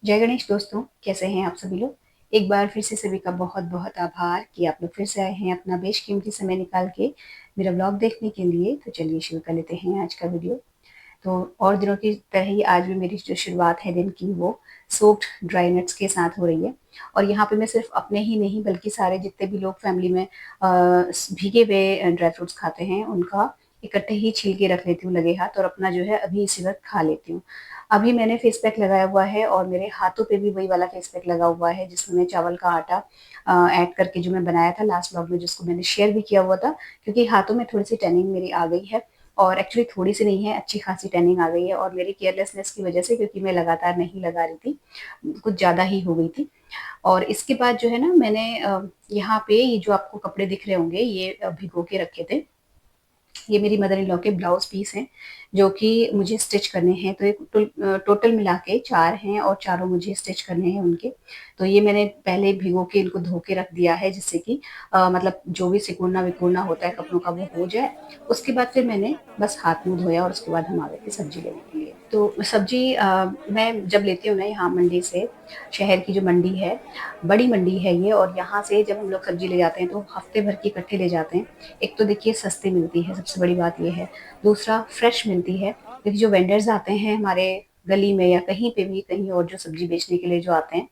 जय गणेश दोस्तों, कैसे हैं आप सभी लोग। एक बार फिर से सभी का बहुत बहुत आभार कि आप लोग फिर से आए हैं अपना बेशकीमती समय निकाल के मेरा ब्लॉग देखने के लिए। तो चलिए शुरू कर लेते हैं आज का वीडियो। तो और दिनों की तरह ही आज भी मेरी जो शुरुआत है दिन की वो सोक्ड ड्राई नट्स के साथ हो रही है। और यहाँ पे मैं सिर्फ अपने ही नहीं बल्कि सारे जितने भी लोग फैमिली में भीगे हुए ड्राई फ्रूट्स खाते हैं उनका इकट्ठे ही छील के रख लेती हूँ लगे हाथ, और अपना जो है अभी इसी वक्त खा लेती हूँ। अभी मैंने फेस पैक लगाया हुआ है और मेरे हाथों पे भी वही वाला फेस पैक लगा हुआ है जिसमें मैं चावल का आटा ऐड करके जो मैं बनाया था लास्ट ब्लॉग में, जिसको मैंने शेयर भी किया हुआ था। क्योंकि हाथों में थोड़ी सी टैनिंग मेरी आ गई है, और एक्चुअली थोड़ी सी नहीं है, अच्छी खासी टैनिंग आ गई है, और मेरी केयरलेसनेस की वजह से, क्योंकि मैं लगातार नहीं लगा रही थी, कुछ ज़्यादा ही हो गई थी। और इसके बाद जो है ना मैंने यहाँ पे ये जो आपको कपड़े दिख रहे होंगे ये भिगो के रखे थे। ये मेरी मदर इन लॉ के ब्लाउज पीस हैं जो कि मुझे स्टिच करने हैं। तो ये टोटल मिला के 4 हैं और चारों मुझे स्टिच करने हैं उनके। तो ये मैंने पहले भिगो के इनको धो के रख दिया है जिससे कि मतलब जो भी सिकुड़ना विकुड़ना होता है कपड़ों का वो हो जाए। उसके बाद फिर मैंने बस हाथ मुंह धोया और उसके बाद हम आ गए थे सब्जी लेने के लिए। तो सब्जी मैं जब लेती हूँ ना यहाँ मंडी से, शहर की जो मंडी है, बड़ी मंडी है ये, और यहाँ से जब हम लोग सब्जी ले जाते हैं तो हफ्ते भर की इकट्ठे ले जाते हैं। एक तो देखिए सस्ती मिलती है, सबसे बड़ी बात ये है। दूसरा फ्रेश मिलती है, क्योंकि जो वेंडर्स आते हैं हमारे गली में या कहीं पे भी कहीं और जो सब्जी बेचने के लिए जो आते हैं,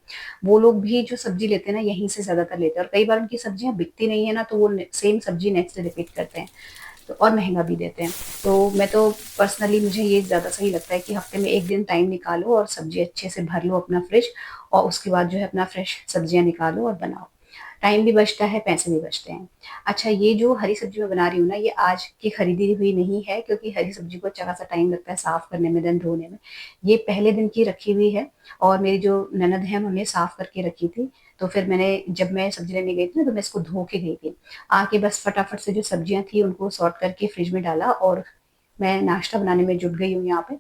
वो लोग भी जो सब्जी लेते हैं ना यहीं से ज्यादातर लेते हैं। और कई बार उनकी सब्जियां बिकती नहीं है ना, तो वो सेम सब्जी नेक्स्ट डे रिपीट करते हैं, तो और महंगा भी देते हैं। तो मैं तो पर्सनली मुझे ये ज़्यादा सही लगता है कि हफ्ते में एक दिन टाइम निकालो और सब्जी अच्छे से भर लो अपना फ्रिज, और उसके बाद जो है अपना फ्रेश सब्जियां निकालो और बनाओ। टाइम भी बचता है, पैसे भी बचते हैं। अच्छा, ये जो हरी सब्जी मैं बना रही हूँ ना, ये आज की खरीदी हुई नहीं है, क्योंकि हरी सब्जी को अच्छा खासा टाइम लगता है साफ करने में, देन धोने में। ये पहले दिन की रखी हुई है, और मेरी जो ननद है उन्होंने साफ करके रखी थी। तो फिर मैंने, जब मैं सब्जी लेने गई थी ना, तो मैं इसको धो के गई थी। आके बस फटाफट से जो सब्जियां थी उनको सॉर्ट करके फ्रिज में डाला, और मैं नाश्ता बनाने में जुट गई हूँ यहाँ पे।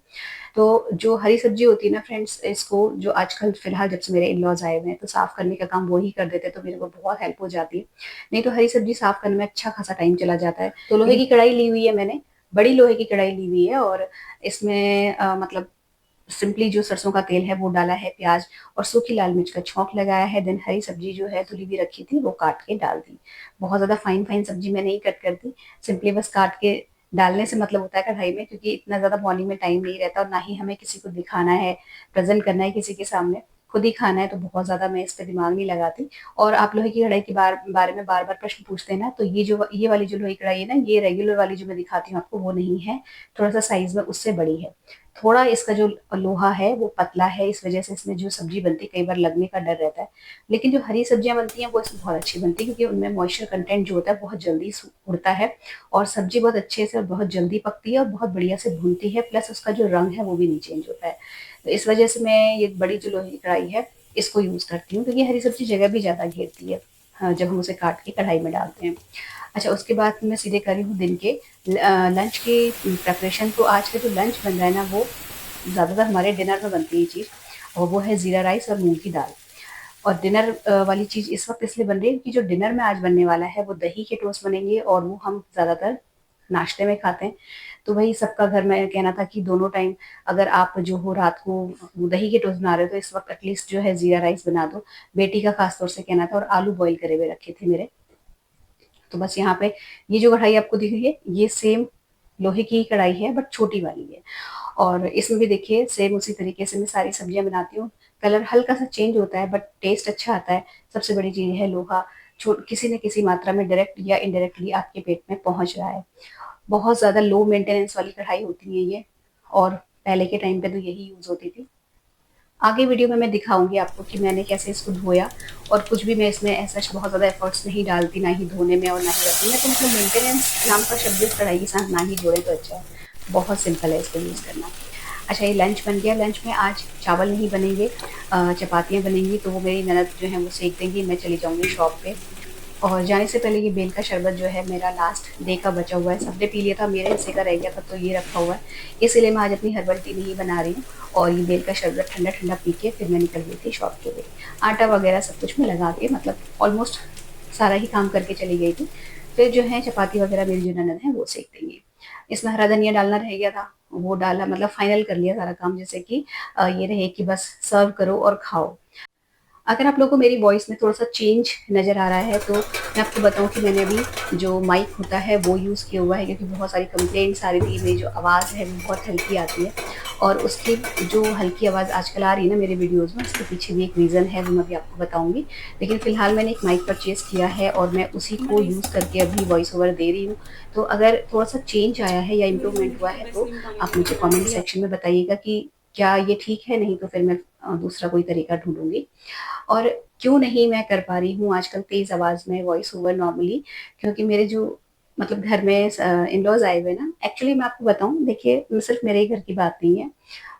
तो जो हरी सब्जी होती है ना फ्रेंड्स, इसको जो आजकल फिलहाल जब से मेरे इन लॉज आए हुए हैं तो साफ करने का काम वो ही कर देते हैं, तो मेरे को बहुत हेल्प हो जाती है। नहीं तो हरी सब्जी साफ करने में अच्छा खासा टाइम चला जाता है। तो लोहे की कढ़ाई ली हुई है मैंने, बड़ी लोहे की कढ़ाई ली हुई है, और इसमें मतलब सिंपली जो सरसों का तेल है वो डाला है, प्याज और सूखी लाल मिर्च का छौंक लगाया है, देन हरी सब्जी जो है धुली हुई रखी थी वो काट के डाल दी। बहुत ज्यादा फाइन फाइन सब्जी मैं नहीं कट करती, सिंपली बस काट के डालने से मतलब होता है कढ़ाई में, क्योंकि इतना ज्यादा मॉर्निंग में टाइम नहीं रहता और ना ही हमें किसी को दिखाना है, प्रेजेंट करना है किसी के सामने, खुद ही खाना है, तो बहुत ज्यादा मैं इस पे दिमाग नहीं लगाती। और आप लोहे की कढ़ाई के बारे में बार बार प्रश्न पूछते हैं ना, तो ये वाली जो लोहे की कढ़ाई है ना, ये रेगुलर वाली जो मैं दिखाती हूँ आपको वो नहीं है, थोड़ा सा साइज में उससे बड़ी है। थोड़ा इसका जो लोहा है वो पतला है, इस वजह से इसमें जो सब्जी बनती है कई बार लगने का डर रहता है। लेकिन जो हरी सब्जियां बनती हैं वो इसमें बहुत अच्छी बनती है, क्योंकि उनमें मॉइस्चर कंटेंट जो होता है बहुत जल्दी उड़ता है, और सब्जी बहुत अच्छे से और बहुत जल्दी पकती है और बहुत बढ़िया से भूनती है, प्लस उसका जो रंग है वो भी नहीं चेंज होता है। तो इस वजह से मैं ये बड़ी जो लोहे की कढ़ाई है इसको यूज करती हूँ, क्योंकि हरी सब्जी जगह भी ज्यादा घेरती है। हाँ, जब हम उसे काट के कढ़ाई में डालते हैं। अच्छा, उसके बाद मैं सीधे करी हूँ दिन के लंच की प्रेपरेशन। तो आज का जो लंच बन रहा है ना वो ज़्यादातर हमारे डिनर में बनती है ये चीज़, और वो है ज़ीरा राइस और मूंग की दाल। और डिनर वाली चीज़ इस वक्त इसलिए बन रही है कि जो डिनर में आज बनने वाला है वो दही के टोस्ट बनेंगे, और वो हम ज़्यादातर नाश्ते में खाते हैं। तो वही सबका घर में कहना था कि दोनों टाइम अगर आप जो हो रात को दही के टोस्ट बना रहे हो तो इस वक्त एटलीस्ट जो है ज़ीरा राइस बना दो। बेटी का खास तौर से कहना था, और आलू बॉईल करे हुए रखे थे मेरे। तो बस यहाँ पे ये जो कढ़ाई आपको दिख रही है ये सेम लोहे की कढ़ाई है, बट छोटी वाली है। और इसमें भी देखिए सेम उसी तरीके से मैं सारी सब्जियां बनाती हूँ। कलर हल्का सा चेंज होता है बट टेस्ट अच्छा आता है। सबसे बड़ी चीज है लोहा किसी न किसी मात्रा में डायरेक्ट या इनडायरेक्टली आपके पेट में पहुंच रहा है। बहुत ज्यादा लो मेंटेनेंस वाली कढ़ाई होती है ये, और पहले के टाइम पे तो यही यूज होती थी। आगे वीडियो में मैं दिखाऊंगी आपको कि मैंने कैसे इसको धोया, और कुछ भी मैं इसमें ऐसा बहुत ज़्यादा एफर्ट्स नहीं डालती, ना ही धोने में और ना ही रखने में। तो मतलब मेंटेनेंस नाम का शब्द इस कढ़ाई के साथ ना ही जोड़े तो अच्छा है। बहुत सिंपल है इसको यूज़ करना। अच्छा, ये लंच बन गया। लंच में आज चावल नहीं बनेंगे, चपातियाँ बनेंगी, तो वो मेरी ननद जो है वो सेक देंगी, मैं चली जाऊँगी शॉप पे। और जाने से पहले ये बेल का शरबत जो है मेरा लास्ट डे का बचा हुआ है, सबने पी लिया था, मेरे हिस्से का रह गया था, तो ये रखा हुआ है। इसलिए मैं आज अपनी हर्बल टी नहीं बना रही हूँ, और ये बेल का शरबत ठंडा ठंडा पी के फिर मैं निकल गई थी शॉप के लिए। आटा वगैरह सब कुछ मैं लगा के, मतलब ऑलमोस्ट सारा ही काम करके चली गई थी। फिर जो है चपाती वगैरह मेरी जो ननद है वो सेक देंगी। इसमें हरा धनिया डालना रह गया था, वो डाला, मतलब फाइनल कर लिया सारा काम, जैसे कि ये रहे कि बस सर्व करो और खाओ। अगर आप लोगों को मेरी वॉइस में थोड़ा-सा चेंज नज़र आ रहा है, तो मैं आपको बताऊँ कि मैंने अभी जो माइक होता है वो यूज़ किया हुआ है, क्योंकि बहुत सारी कंप्लेंट्स आ रही थी, मेरी जो आवाज़ है वो बहुत हल्की आती है। और उसकी जो हल्की आवाज़ आजकल आ रही है ना मेरे वीडियोज़ में, उसके पीछे भी एक रीज़न है, वो मैं अभी आपको बताऊँगी। लेकिन फ़िलहाल मैंने एक माइक परचेज़ किया है और मैं उसी को यूज़ करके अभी वॉइस ओवर दे रही हूँ। तो अगर थोड़ा-सा चेंज आया है या इम्प्रूवमेंट हुआ है, तो आप मुझे कमेंट सेक्शन में बताइएगा कि क्या ये ठीक है? नहीं तो फिर मैं दूसरा कोई तरीका ढूँढूँगी। और क्यों नहीं मैं कर पा रही हूँ आजकल तेज़ आवाज़ में वॉइस ओवर नॉर्मली, क्योंकि मेरे जो मतलब घर में इन-लॉज़ आए हुए हैं ना, एक्चुअली मैं आपको बताऊँ, देखिए सिर्फ़ मेरे ही घर की बात नहीं है,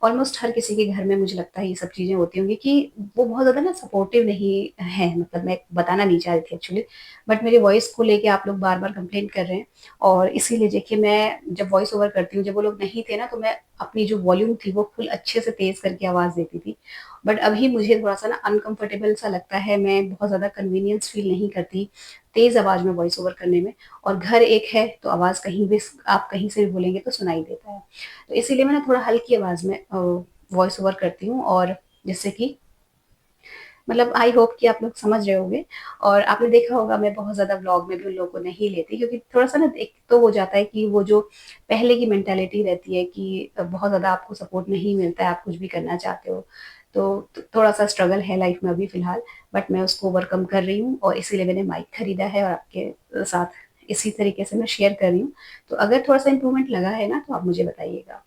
ऑलमोस्ट हर किसी के घर में मुझे लगता है ये सब चीज़ें होती होंगी कि वो बहुत ज़्यादा ना सपोर्टिव नहीं हैं, मतलब मैं बताना नहीं चाह रही थी एक्चुअली, बट मेरी वॉइस को लेके आप लोग बार-बार कंप्लेंट कर रहे हैं। और इसीलिए देखिए मैं जब वॉइस ओवर करती हूँ, जब वो लोग नहीं थे ना, तो मैं अपनी जो वॉल्यूम थी वो फुल अच्छे से तेज़ करके आवाज़ देती थी। बट अभी मुझे थोड़ा-सा ना अनकम्फ़र्टेबल सा लगता है, मैं बहुत ज़्यादा कन्वीनियंस फ़ील नहीं करती तेज़ आवाज़ में वॉइस ओवर करने में। और घर एक है, तो आवाज़ कहीं भी आप कहीं से भी बोलेंगे तो सुनाई देता है। तो इसीलिए मैं ना थोड़ा हल्की आवाज़ में वॉइस ओवर करती हूँ, और जिससे कि मतलब आई होप कि आप लोग समझ रहे होंगे। और आपने देखा होगा मैं बहुत ज़्यादा व्लॉग में भी उन लोगों को नहीं लेती, क्योंकि थोड़ा-सा ना एक तो हो जाता है कि वो जो पहले की मेंटालिटी रहती है कि बहुत ज़्यादा आपको सपोर्ट नहीं मिलता है, आप कुछ भी करना चाहते हो। तो थोड़ा-सा स्ट्रगल है लाइफ में अभी फ़िलहाल, बट मैं उसको ओवरकम कर रही हूँ और इसीलिए मैंने माइक खरीदा है और आपके साथ इसी तरीके से मैं शेयर कर रही हूँ। तो अगर थोड़ा-सा इम्प्रूवमेंट लगा है ना, तो आप मुझे बताइएगा।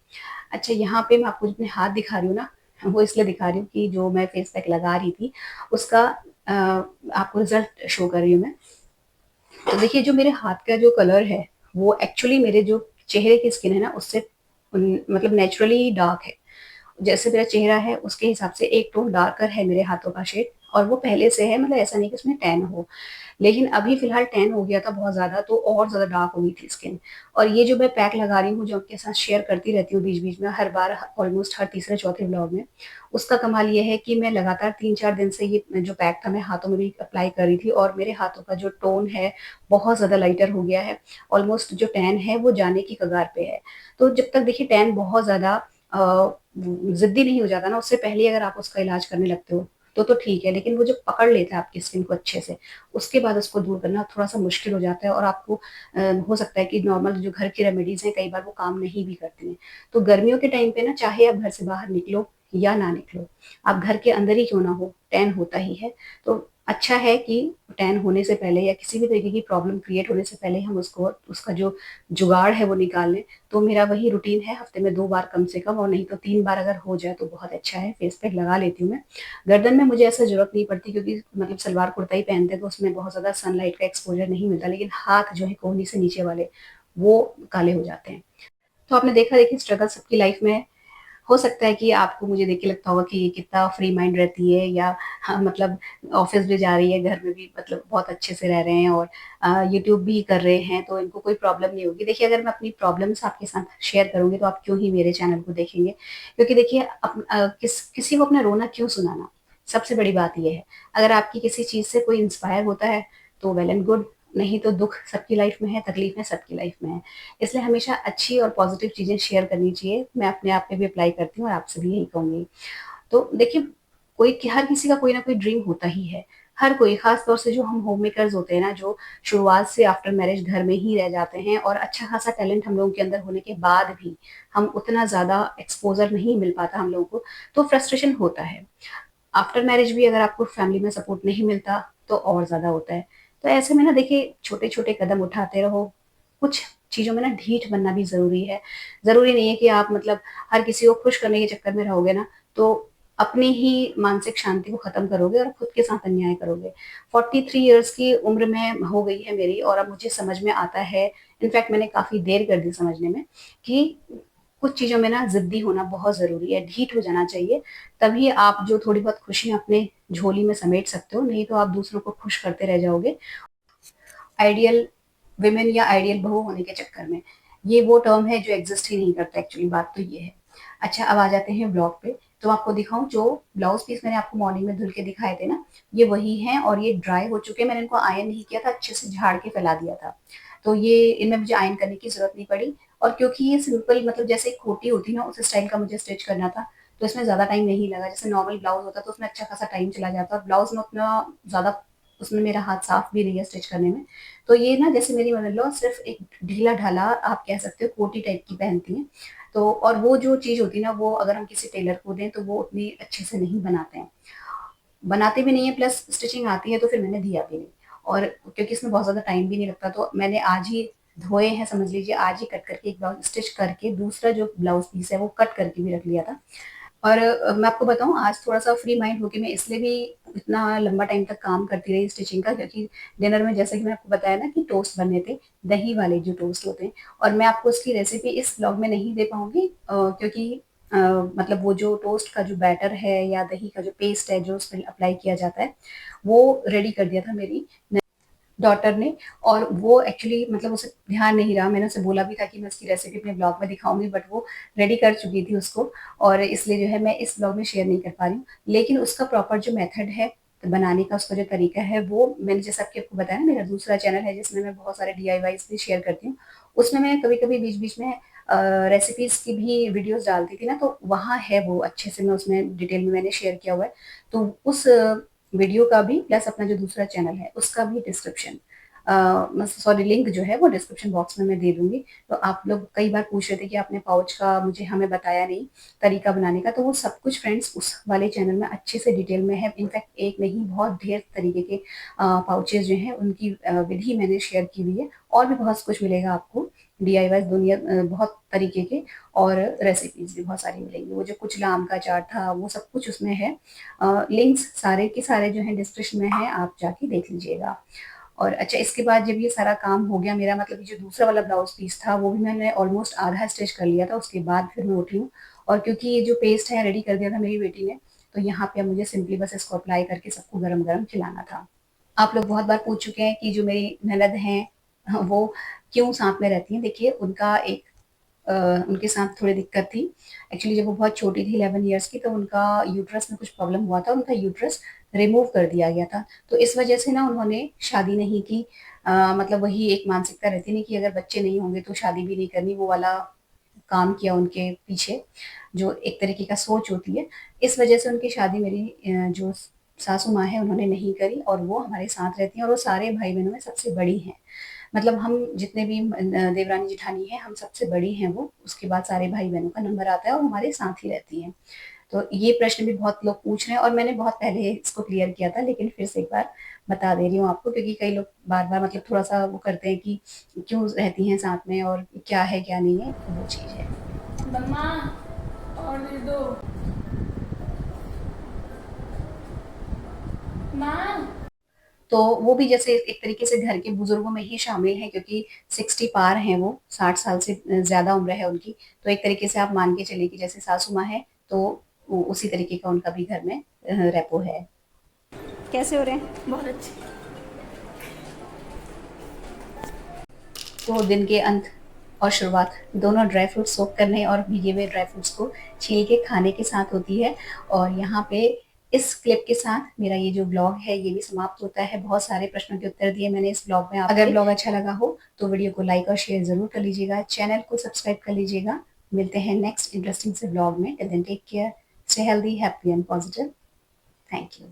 अच्छा, यहाँ पे मैं आपको अपने हाथ दिखा रही हूँ ना, वो इसलिए दिखा रही हूँ कि जो मैं फेस पैक लगा रही थी, उसका आपको रिज़ल्ट शो कर रही हूँ मैं। तो देखिए जो मेरे हाथ का जो कलर है, वो एक्चुअली मेरे जो चेहरे की स्किन है ना, उससे मतलब नेचुरली डार्क है। जैसे मेरा चेहरा है उसके हिसाब से एक टोन डार्कर है मेरे हाथों का शेड, और वो पहले से है, मतलब ऐसा नहीं कि उसमें टैन हो। लेकिन अभी फ़िलहाल टैन हो गया था बहुत ज़्यादा, तो और ज़्यादा डार्क हो गई थी स्किन। और ये जो मैं पैक लगा रही हूँ, जो आपके साथ शेयर करती रहती हूँ बीच-बीच में, हर बार ऑलमोस्ट हर तीसरे-चौथे व्लॉग में, उसका कमाल ये है कि मैं लगातार 3-4 दिन से ये जो पैक था मैं हाथों में भी अप्लाई कर रही थी, और मेरे हाथों का जो टोन है बहुत ज़्यादा लाइटर हो गया है। ऑलमोस्ट जो टैन है वो जाने की कगार पे है। तो जब तक देखिए टैन बहुत ज़्यादा ज़िद्दी नहीं हो जाता ना, उससे पहले अगर आप उसका इलाज करने लगते हो, तो ठीक है, लेकिन वो जब पकड़ लेता है आपकी स्किन को अच्छे से, उसके बाद उसको दूर करना थोड़ा-सा मुश्किल हो जाता है, और आपको हो सकता है कि नॉर्मल जो घर की रेमेडीज़ हैं, कई बार वो काम नहीं भी करती हैं। तो गर्मियों के टाइम पे ना, चाहे आप घर से बाहर निकलो या ना निकलो, आप घर के अंदर ही क्यों ना हो, टैन होता ही है। तो अच्छा है कि टैन होने से पहले या किसी भी तरीके की प्रॉब्लम क्रिएट होने से पहले हम उसको, उसका जो जुगाड़ है वो निकाल लें। तो मेरा वही रूटीन है, हफ्ते में 2 बार कम से कम, और नहीं तो 3 बार अगर हो जाए तो बहुत अच्छा है, फेस पैक लगा लेती हूँ मैं। गर्दन में मुझे ऐसा ज़रूरत नहीं पड़ती, क्योंकि मतलब सलवार कुर्ता ही पहनते हैं, तो उसमें बहुत ज़्यादा सनलाइट का एक्सपोज़र नहीं मिलता, लेकिन हाथ जो है कोहनी से नीचे वाले, वो काले हो जाते हैं। तो आपने देखा, देखिए स्ट्रगल सबकी लाइफ़ में है। हो सकता है कि आपको मुझे देख के लगता होगा कि ये कितना फ्री माइंड रहती है, या हाँ, मतलब ऑफ़िस भी जा रही है, घर में भी मतलब बहुत अच्छे से रह रहे हैं, और यूट्यूब भी कर रहे हैं, तो इनको कोई प्रॉब्लम नहीं होगी। देखिए, अगर मैं अपनी प्रॉब्लम्स आपके साथ शेयर करूँगी, तो आप क्यों ही मेरे चैनल को देखेंगे? क्योंकि देखिए किसी को अपना रोना क्यों सुनाना? सबसे बड़ी बात ये है। अगर आपकी किसी चीज़ से कोई इंस्पायर होता है, तो वेल एंड गुड, नहीं तो दुःख सबकी लाइफ़ में है, तकलीफ़ें सबकी लाइफ़ में है। इसलिए हमेशा अच्छी और पॉज़िटिव चीज़ें शेयर करनी चाहिए। मैं अपने आप पे भी अप्लाई करती हूँ और आपसे भी यही कहूँगी। तो देखिए, हर किसी का कोई ना कोई ड्रीम होता ही है। हर कोई, ख़ास तौर से जो हम होम मेकर्स होते हैं ना, जो शुरुआत से आफ्टर मैरिज घर में ही रह जाते हैं, और अच्छा खासा टैलेंट हम लोगों के अंदर होने के बाद भी हम उतना ज़्यादा एक्सपोज़र नहीं मिल पाता हम लोगों को, तो फ्रस्ट्रेशन होता है। आफ्टर मैरिज भी अगर आपको फैमिली में सपोर्ट नहीं मिलता, तो और ज़्यादा होता है। तो ऐसे में ना देखिए, छोटे-छोटे कदम उठाते रहो। कुछ चीज़ों में ना ढीठ बनना भी ज़रूरी है। ज़रूरी नहीं है कि आप मतलब हर किसी को खुश करने के चक्कर में रहोगे ना, तो अपनी ही मानसिक शांति को ख़त्म करोगे और खुद के साथ अन्याय करोगे। 43 इयर्स की उम्र में हो गई है मेरी, और अब मुझे समझ में आता है, इनफैक्ट मैंने काफ़ी देर कर दी समझने में, कि कुछ चीज़ों में ना ज़िद्दी होना बहुत ज़रूरी है, ढीठ हो जाना चाहिए। तभी आप जो थोड़ी बहुत खुशियाँ अपने झोली में समेट सकते हो, नहीं तो आप दूसरों को खुश करते रह जाओगे, आइडियल वुमेन या आइडियल बहू होने के चक्कर में। ये वो टर्म है जो एग्ज़िस्ट ही नहीं करता एक्चुअली, बात तो ये है। अच्छा, अब आ जाते हैं ब्लॉग पे। तो आपको दिखाऊँ, जो ब्लाउज़ पीस मैंने आपको मॉर्निंग में धुल के दिखाए थे ना, ये वही हैं, और ये ड्राई हो चुके हैं। मैंने इनको आयरन नहीं किया था, अच्छे से झाड़ के फैला दिया था। तो ये इनमें मुझे आयरन करने की ज़रूरत नहीं पड़ी, और क्योंकि ये सिंपल मतलब जैसे एक कोटी होती है ना, उस स्टाइल का मुझे स्टिच करना था, तो इसमें ज़्यादा टाइम नहीं लगा। जैसे नॉर्मल ब्लाउज़ होता तो उसमें अच्छा खासा टाइम चला जाता, और ब्लाउज़ में उतना ज़्यादा उसमें मेरा हाथ साफ भी नहीं है स्टिच करने में। तो ये ना जैसे मेरी मदर इन लॉ सिर्फ़ एक ढीला-ढाला आप कह सकते हो कोटी टाइप की पहनती हैं। तो और वो जो चीज़ होती है ना, वो अगर हम किसी टेलर को दें तो वो उतनी अच्छे से नहीं बनाते हैं। बनाते भी नहीं है, प्लस स्टिचिंग आती है तो फिर मैंने दिया भी नहीं। और क्योंकि इसमें बहुत ज़्यादा टाइम भी नहीं लगता, तो मैंने आज ही धोए हैं, समझ लीजिए आज ही कट करके एक ब्लाउज़ स्टिच करके दूसरा जो ब्लाउज़ पीस है वो कट करके भी रख लिया था। और मैं आपको बताऊँ, आज थोड़ा-सा फ्री माइंड होके मैं इसलिए भी इतना लंबा टाइम तक काम करती रही स्टिचिंग का, क्योंकि डिनर में जैसे कि मैंने आपको बताया ना कि टोस्ट बने थे, दही वाले जो टोस्ट होते हैं, और मैं आपको उसकी रेसिपी इस व्लॉग में नहीं दे पाऊँगी, क्योंकि अ, मतलब वो जो टोस्ट का जो बैटर है या दही का जो पेस्ट है जो उसमें अप्लाई किया जाता है, वो रेडी कर दिया था मेरी डॉटर ने। और वो एक्चुअली मतलब उसे ध्यान नहीं रहा, मैंने उसे बोला भी था कि मैं उसकी रेसिपी अपने ब्लॉग में दिखाऊँगी, बट वो रेडी कर चुकी थी उसको, और इसलिए जो है मैं इस ब्लॉग में शेयर नहीं कर पा रही हूँ। लेकिन उसका प्रॉपर जो मेथड है बनाने का, उसका जो तरीका है, वो मैंने जैसे आपको बताया ना, मेरा दूसरा चैनल है जिसमें मैं बहुत सारे डीआईवाईज़ भी शेयर करती हूँ। उसमें मैं कभी-कभी बीच-बीच में रेसिपीज़ की भी वीडियोज़ डालती थी ना, तो वहाँ है वो अच्छे से मैं उसमें डिटेल में मैंने शेयर किया हुआ है। तो उस वीडियो का भी प्लस अपना जो दूसरा चैनल है उसका भी डिस्क्रिप्शन सॉरी लिंक जो है वो डिस्क्रिप्शन बॉक्स में मैं दे दूँगी। तो आप लोग कई बार पूछ रहे थे कि आपने पाउच का मुझे हमें बताया नहीं तरीका बनाने का, तो वो सब कुछ फ्रेंड्स उस वाले चैनल में अच्छे से डिटेल में है। इनफैक्ट एक नहीं बहुत ढेर तरीके के पाउचेज़ जो हैं उनकी विधि मैंने शेयर की हुई है, और भी बहुत कुछ मिलेगा आपको डीआईवाईज़ दुनिया बहुत तरीके के, और रेसिपीज़ भी बहुत सारी मिलेंगी। वो जो कुचला आम का अचार था वो सब कुछ उसमें है। लिंक्स सारे के सारे जो हैं डिस्क्रिप्शन में हैं, आप जाके देख लीजिएगा। और अच्छा, इसके बाद जब ये सारा काम हो गया मेरा, मतलब ये जो दूसरा वाला ब्लाउज़ पीस था वो भी मैंने ऑलमोस्ट आधा स्टिच कर लिया था, उसके बाद फिर मैं उठी हूँ। और क्योंकि ये जो पेस्ट है रेडी कर दिया था मेरी बेटी ने, तो यहाँ पे अब मुझे सिंपली बस इसको अप्लाई करके सबको गरम-गरम खिलाना था। आप लोग बहुत बार पूछ चुके हैं कि जो मेरी ननद हैं वो क्यों साथ में रहती हैं। देखिए उनका एक अ, उनके साथ थोड़ी दिक्कत थी। एक्चुअली जब वो बहुत छोटी थी 11 इयर्स की, तो उनका यूट्रस में कुछ प्रॉब्लम हुआ था, उनका यूट्रस रिमूव कर दिया गया था। तो इस वजह से ना उन्होंने शादी नहीं की। मतलब वही एक मानसिकता रहती है ना कि अगर बच्चे नहीं होंगे तो शादी भी नहीं करनी, वो वाला काम किया उनके पीछे, जो एक तरीके का सोच होती है। इस वजह से उनकी शादी मेरी जो सासू माँ हैं उन्होंने नहीं करी, और वो हमारे साथ रहती हैं, और वो सारे भाई-बहनों में सबसे बड़ी हैं। मतलब हम जितने भी देवरानी-जेठानी हैं, हम सबसे बड़ी हैं वो, उसके बाद सारे भाई-बहनों का नंबर आता है और हमारे साथ ही रहती हैं। तो ये प्रश्न भी बहुत लोग पूछ रहे हैं, और मैंने बहुत पहले इसको क्लियर किया था, लेकिन फिर से एक बार बता दे रही हूँ आपको, क्योंकि कई लोग बार-बार मतलब थोड़ा-सा वो करते हैं कि क्यों रहती हैं साथ में और क्या है, क्या नहीं है, तो वो चीज़ है। मम्मा और दे दो माँ। तो वो भी जैसे एक तरीके से घर के बुजुर्गों में ही शामिल हैं, क्योंकि 60 पार हैं वो, 60 साल से ज़्यादा उम्र है उनकी। तो एक तरीके से आप मान के चलिए कि जैसे सासू माँ है, तो उसी तरीके का उनका भी घर में रेपो है। कैसे हो रहे हैं? बहुत अच्छी। तो दिन के अंत और शुरुआत दोनों ड्राई फ्रूट्स सोक करने और भीगे हुए ड्राई फ्रूट्स को छील के खाने के साथ होती है। और यहाँ पे इस क्लिप के साथ मेरा ये जो ब्लॉग है ये भी समाप्त होता है। बहुत सारे प्रश्नों के उत्तर दिए मैंने इस ब्लॉग में आपके। अगर ब्लॉग अच्छा लगा हो तो वीडियो को लाइक और शेयर ज़रूर कर लीजिएगा। चैनल को सब्सक्राइब कर लीजिएगा। मिलते हैं नेक्स्ट इंटरेस्टिंग से ब्लॉग में। Till then take care, stay healthy, happy and positive. Thank you.